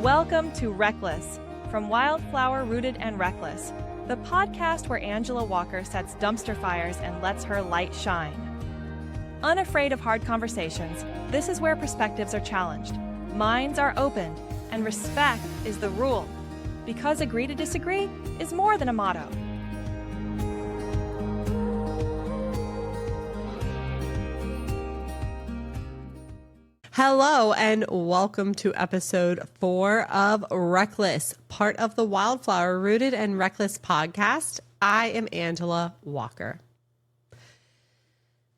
Welcome to Reckless, from Wildflower, Rooted and Reckless, the podcast where Angela Walker sets dumpster fires and lets her light shine. Unafraid of hard conversations, this is where perspectives are challenged, minds are opened, and respect is the rule. Because agree to disagree is more than a motto. Hello and welcome to episode 4 of Reckless, part of the Wildflower, Rooted and Reckless podcast. I am Angela Walker.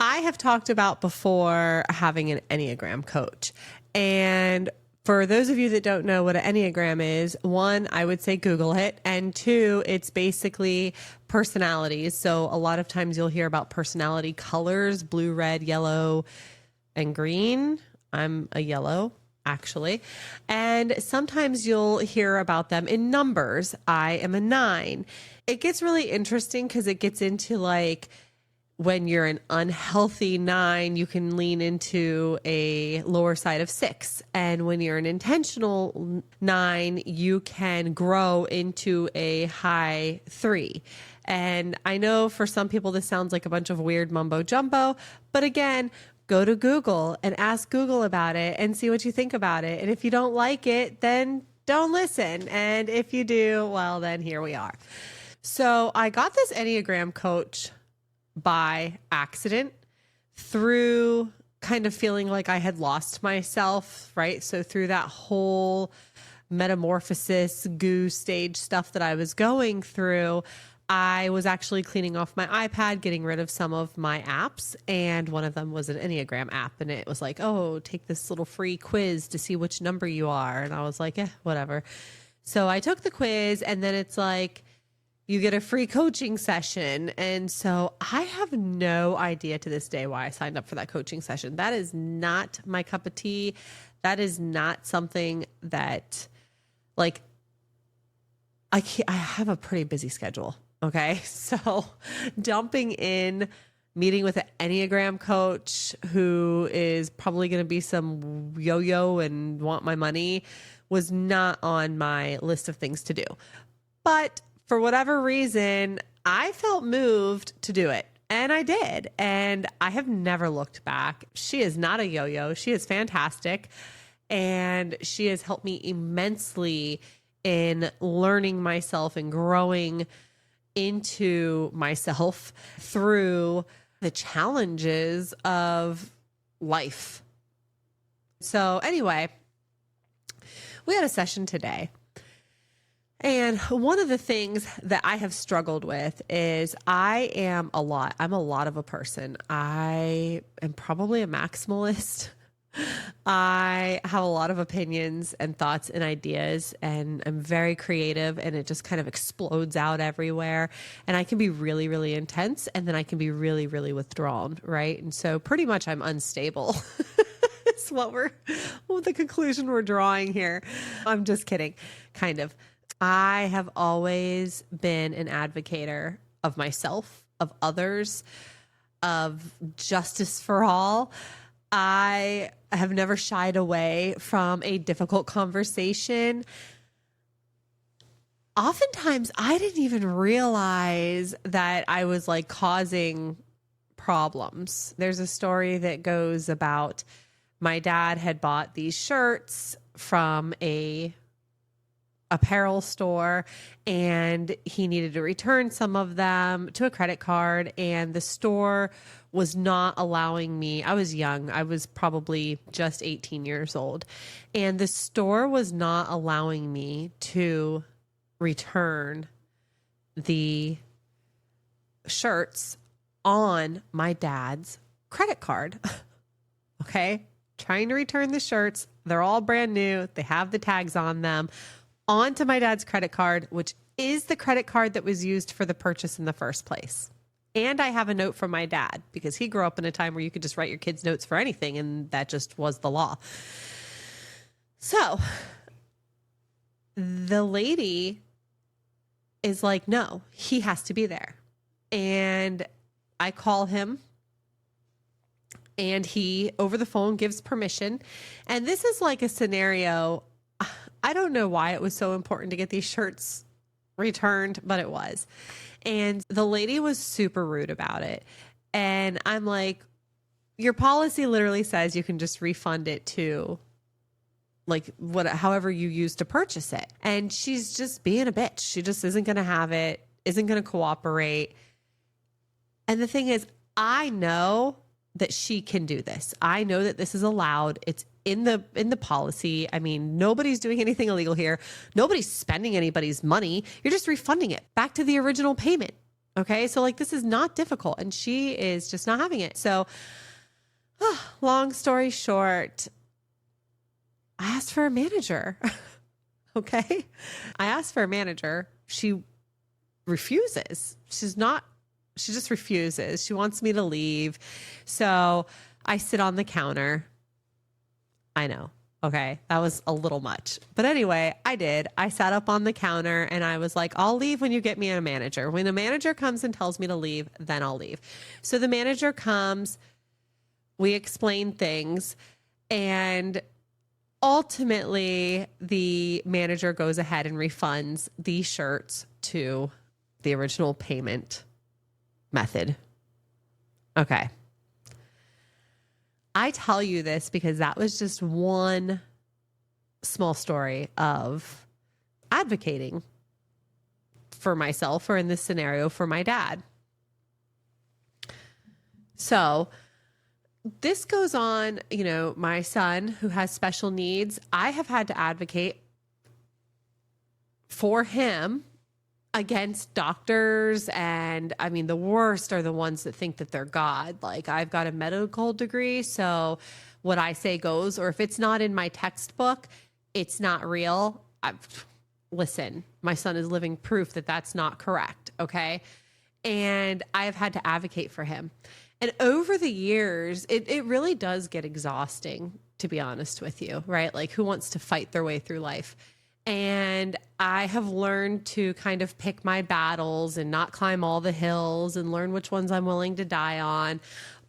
I have talked about before having an Enneagram coach. And for those of you that don't know what an Enneagram is, 1, I would say Google it. And 2, it's basically personalities. So a lot of times you'll hear about personality colors, blue, red, yellow, and green. I'm a yellow, actually. And sometimes you'll hear about them in numbers. I am a 9. It gets really interesting because it gets into like when you're an unhealthy 9, you can lean into a lower side of 6. And when you're an intentional 9, you can grow into a high 3. And I know for some people this sounds like a bunch of weird mumbo jumbo, but again, go to Google and ask Google about it and see what you think about it. And if you don't like it, then don't listen. And if you do, well, then here we are. So I got this Enneagram coach by accident through kind of feeling like I had lost myself, right? So through that whole metamorphosis goo stage stuff that I was going through, I was actually cleaning off my iPad, getting rid of some of my apps, and one of them was an Enneagram app, and it was like, oh, take this little free quiz to see which number you are, and I was like, whatever. So I took the quiz, and then it's like, you get a free coaching session, and so I have no idea to this day why I signed up for that coaching session. That is not my cup of tea. That is not something that, like, I have a pretty busy schedule. Okay, so dumping in, meeting with an Enneagram coach who is probably going to be some yo-yo and want my money was not on my list of things to do. But for whatever reason, I felt moved to do it. And I did. And I have never looked back. She is not a yo-yo. She is fantastic. And she has helped me immensely in learning myself and growing into myself through the challenges of life. So anyway, we had a session today. And one of the things that I have struggled with is I'm a lot of a person. I am probably a maximalist. I have a lot of opinions and thoughts and ideas, and I'm very creative, and it just kind of explodes out everywhere. And I can be really, really intense, and then I can be really, really withdrawn, right? And so pretty much I'm unstable. It's the conclusion we're drawing here. I'm just kidding, kind of. I have always been an advocator of myself, of others, of justice for all. I have never shied away from a difficult conversation. Oftentimes, I didn't even realize that I was like causing problems. There's a story that goes about my dad had bought these shirts from a apparel store, and he needed to return some of them to a credit card, and the store was not allowing me. I was young. I was probably just 18 years old, and the store was not allowing me to return the shirts on my dad's credit card. Okay. Trying to return the shirts. They're all brand new. They have the tags on them, onto my dad's credit card, which is the credit card that was used for the purchase in the first place. And I have a note from my dad because he grew up in a time where you could just write your kids notes for anything, and that just was the law. So the lady is like, no, he has to be there. And I call him, and he over the phone gives permission. And this is like a scenario I don't know why it was so important to get these shirts returned, but it was. And the lady was super rude about it. And I'm like, your policy literally says you can just refund it to however you use to purchase it. And she's just being a bitch. She just isn't going to have it, isn't going to cooperate. And the thing is, I know that she can do this. I know that this is allowed. It's in the policy. I mean, nobody's doing anything illegal here. Nobody's spending anybody's money. You're just refunding it back to the original payment. Okay. So this is not difficult, and she is just not having it. So long story short, I asked for a manager. Okay. I asked for a manager. She refuses. She just refuses. She wants me to leave. So I sit on the counter. I know. Okay. That was a little much. But anyway, I did. I sat up on the counter and I was like, I'll leave when you get me a manager. When a manager comes and tells me to leave, then I'll leave. So the manager comes, we explain things, and ultimately the manager goes ahead and refunds the shirts to the original payment method. Okay. I tell you this because that was just one small story of advocating for myself, or in this scenario, for my dad. So this goes on, my son who has special needs, I have had to advocate for him against doctors. And I mean, the worst are the ones that think that they're God. I've got a medical degree, so what I say goes, or if it's not in my textbook, it's not real. Listen, my son is living proof that that's not correct. Okay. And I have had to advocate for him. And over the years, it really does get exhausting, to be honest with you, right? Who wants to fight their way through life? And I have learned to kind of pick my battles and not climb all the hills, and learn which ones I'm willing to die on.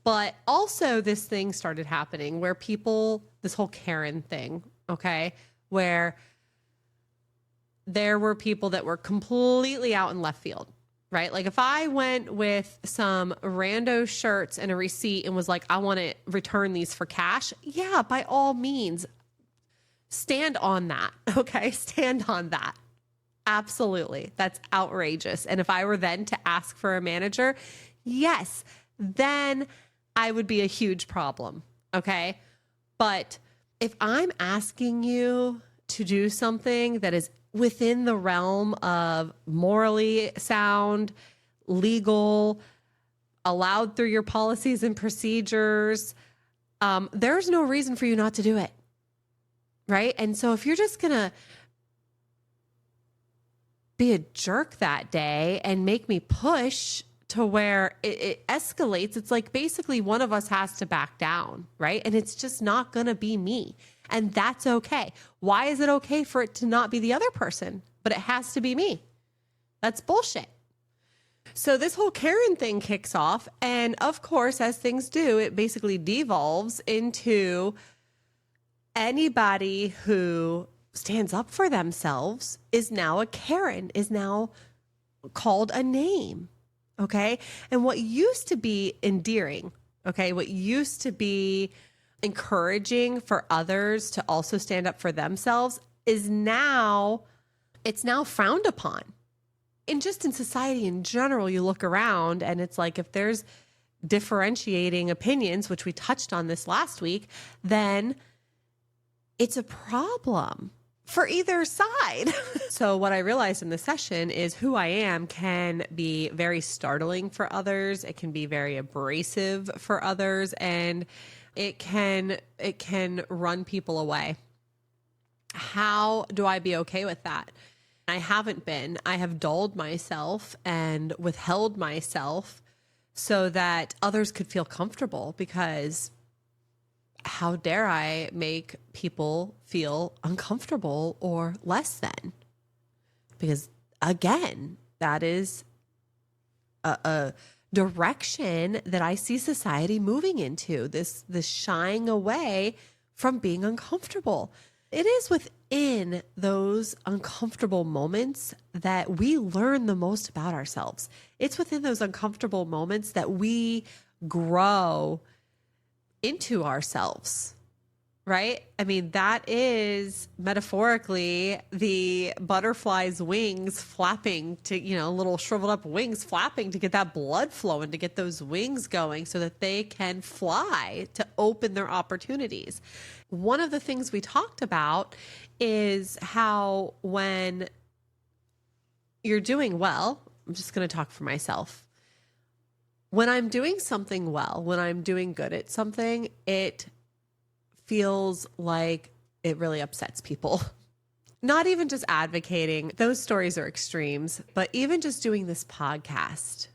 But also this thing started happening where this whole Karen thing, okay, where there were people that were completely out in left field, right? If I went with some rando shirts and a receipt and was like, I want to return these for cash. Yeah, by all means. Stand on that. Okay. Stand on that. Absolutely. That's outrageous. And if I were then to ask for a manager, yes, then I would be a huge problem. Okay. But if I'm asking you to do something that is within the realm of morally sound, legal, allowed through your policies and procedures, there's no reason for you not to do it. Right. And so if you're just going to be a jerk that day and make me push to where it escalates, it's basically one of us has to back down. Right. And it's just not going to be me. And that's okay. Why is it okay for it to not be the other person, but it has to be me? That's bullshit. So this whole Karen thing kicks off. And of course, as things do, it basically devolves into anybody who stands up for themselves is now a Karen, is now called a name. Okay. And what used to be endearing, okay, what used to be encouraging for others to also stand up for themselves it's now frowned upon. And just in society in general, you look around and it's if there's differentiating opinions, which we touched on this last week, then it's a problem for either side. So what I realized in the session is who I am can be very startling for others. It can be very abrasive for others, and it can run people away. How do I be okay with that? I haven't been. I have dulled myself and withheld myself so that others could feel comfortable, because how dare I make people feel uncomfortable or less than? Because again, that is a direction that I see society moving into, this shying away from being uncomfortable. It is within those uncomfortable moments that we learn the most about ourselves. It's within those uncomfortable moments that we grow into ourselves, right? I mean, that is metaphorically the butterfly's wings flapping to, little shriveled up wings flapping to get that blood flowing, to get those wings going so that they can fly, to open their opportunities. One of the things we talked about is how when you're doing well, I'm just going to talk for myself. When I'm doing something well, when I'm doing good at something, it feels like it really upsets people. Not even just advocating, those stories are extremes, but even just doing this podcast.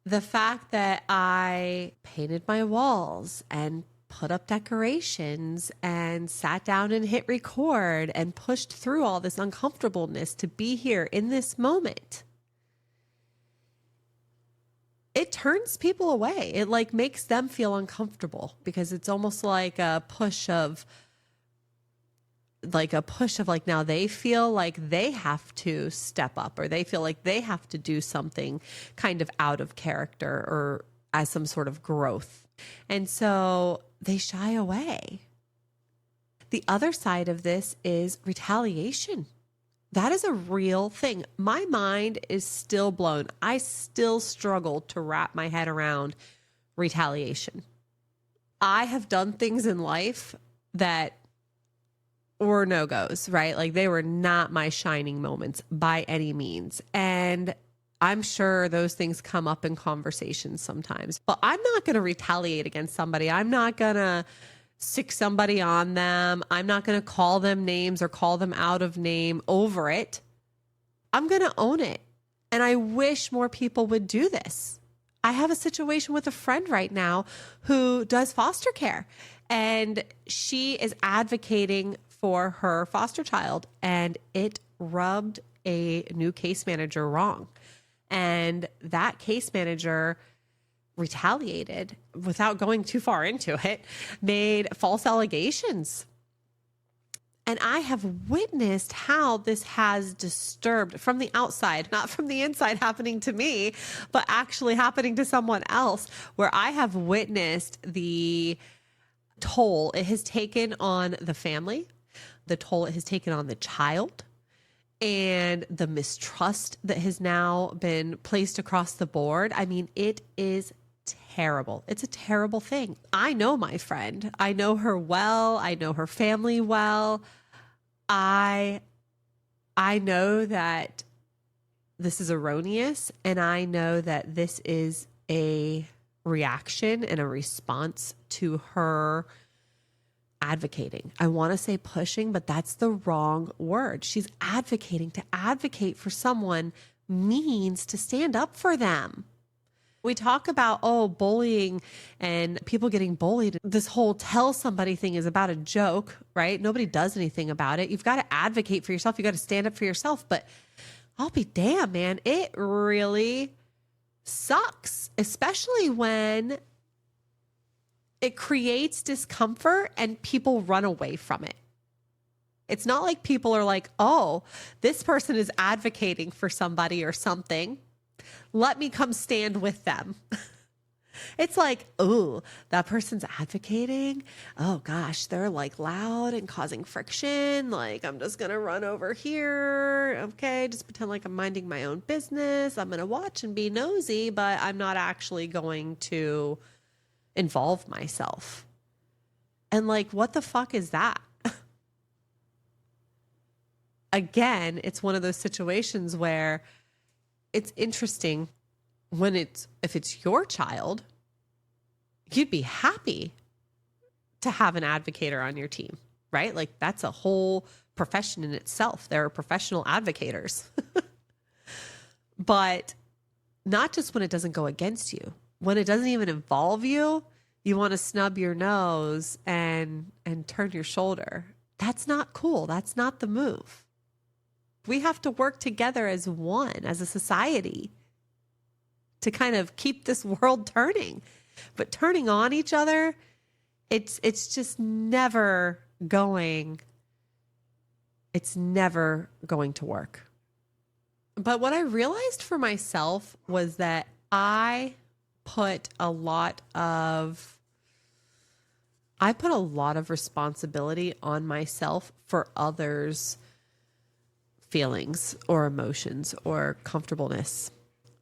The fact that I painted my walls and put up decorations and sat down and hit record and pushed through all this uncomfortableness to be here in this moment. It turns people away. It makes them feel uncomfortable because it's almost like a push of now they feel like they have to step up, or they feel like they have to do something kind of out of character or as some sort of growth. And so they shy away. The other side of this is retaliation. That is a real thing. My mind is still blown. I still struggle to wrap my head around retaliation. I have done things in life that were no-goes, right? They were not my shining moments by any means. And I'm sure those things come up in conversations sometimes, but I'm not going to retaliate against somebody. I'm not going to sick somebody on them. I'm not going to call them names or call them out of name over it. I'm going to own it. And I wish more people would do this. I have a situation with a friend right now who does foster care, and she is advocating for her foster child, and it rubbed a new case manager wrong. And that case manager retaliated without going too far into it, made false allegations. And I have witnessed how this has disturbed from the outside, not from the inside happening to me, but actually happening to someone else, where I have witnessed the toll it has taken on the family, the toll it has taken on the child, and the mistrust that has now been placed across the board. I mean, it is terrible. It's a terrible thing. I know my friend. I know her well. I know her family well. I know that this is erroneous, and I know that this is a reaction and a response to her advocating. I want to say pushing, but that's the wrong word. She's advocating. To advocate for someone means to stand up for them. We talk about, bullying and people getting bullied. This whole tell somebody thing is about a joke, right? Nobody does anything about it. You've got to advocate for yourself. You got to stand up for yourself. But I'll be damned, man. It really sucks, especially when it creates discomfort and people run away from it. It's not like people are like, oh, this person is advocating for somebody or something. Let me come stand with them. It's like, oh, that person's advocating. Oh gosh, they're loud and causing friction. I'm just going to run over here. Okay, just pretend like I'm minding my own business. I'm going to watch and be nosy, but I'm not actually going to involve myself. And what the fuck is that? Again, it's one of those situations where it's interesting if it's your child, you'd be happy to have an advocator on your team, right? That's a whole profession in itself. There are professional advocators, but not just when it doesn't go against you. When it doesn't even involve you, you want to snub your nose and turn your shoulder. That's not cool. That's not the move. We have to work together as one, as a society, to kind of keep this world turning. But turning on each other, it's just never going it's never going to work. But what I realized for myself was that I put a lot of responsibility on myself for others' feelings or emotions or comfortableness.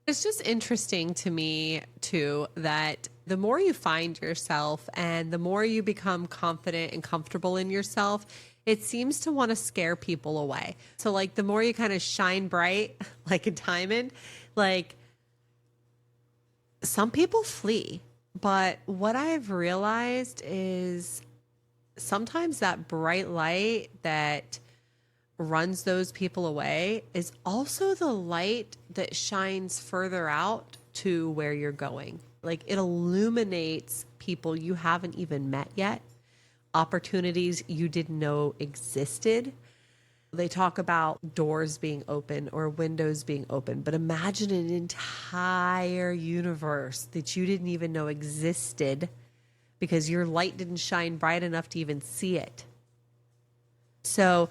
It's just interesting to me too that the more you find yourself and the more you become confident and comfortable in yourself, it seems to want to scare people away. So like the more you kind of shine bright like a diamond, like some people flee. But what I've realized is sometimes that bright light that runs those people away is also the light that shines further out to where you're going. Like it illuminates people you haven't even met yet, opportunities you didn't know existed. They talk about doors being open or windows being open, but imagine an entire universe that you didn't even know existed because your light didn't shine bright enough to even see it. So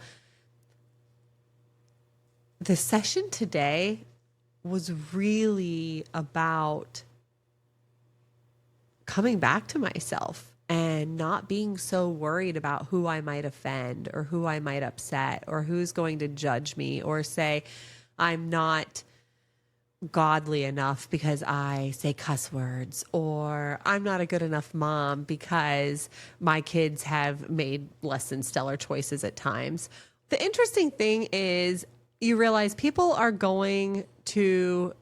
the session today was really about coming back to myself and not being so worried about who I might offend or who I might upset or who's going to judge me or say I'm not godly enough because I say cuss words, or I'm not a good enough mom because my kids have made less than stellar choices at times. The interesting thing is you realize people are going to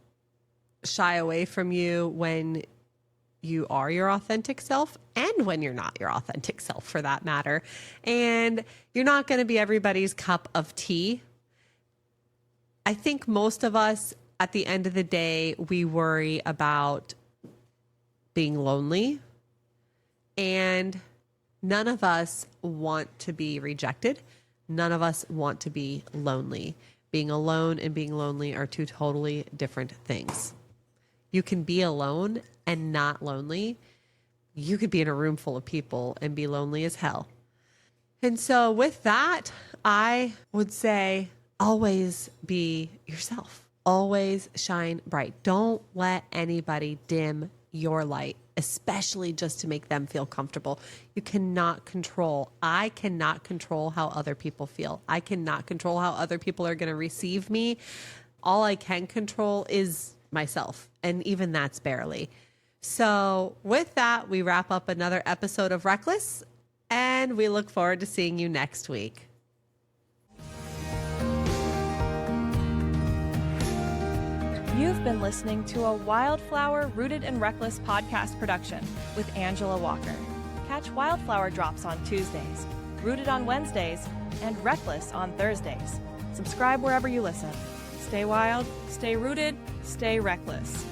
shy away from you when you are your authentic self and when you're not your authentic self for that matter. And you're not going to be everybody's cup of tea. I think most of us at the end of the day, we worry about being lonely, and none of us want to be rejected. None of us want to be lonely. Being alone and being lonely are two totally different things. You can be alone and not lonely. You could be in a room full of people and be lonely as hell. And so with that, I would say always be yourself. Always shine bright. Don't let anybody dim your light, especially just to make them feel comfortable. You cannot control. I cannot control how other people feel. I cannot control how other people are going to receive me. All I can control is myself, and even that's barely. So with that, we wrap up another episode of Reckless, and we look forward to seeing you next week. You've been listening to a Wildflower Rooted and Reckless podcast production with Angela Walker. Catch Wildflower drops on Tuesdays, Rooted on Wednesdays, and Reckless on Thursdays. Subscribe wherever you listen. Stay wild, stay rooted, stay reckless.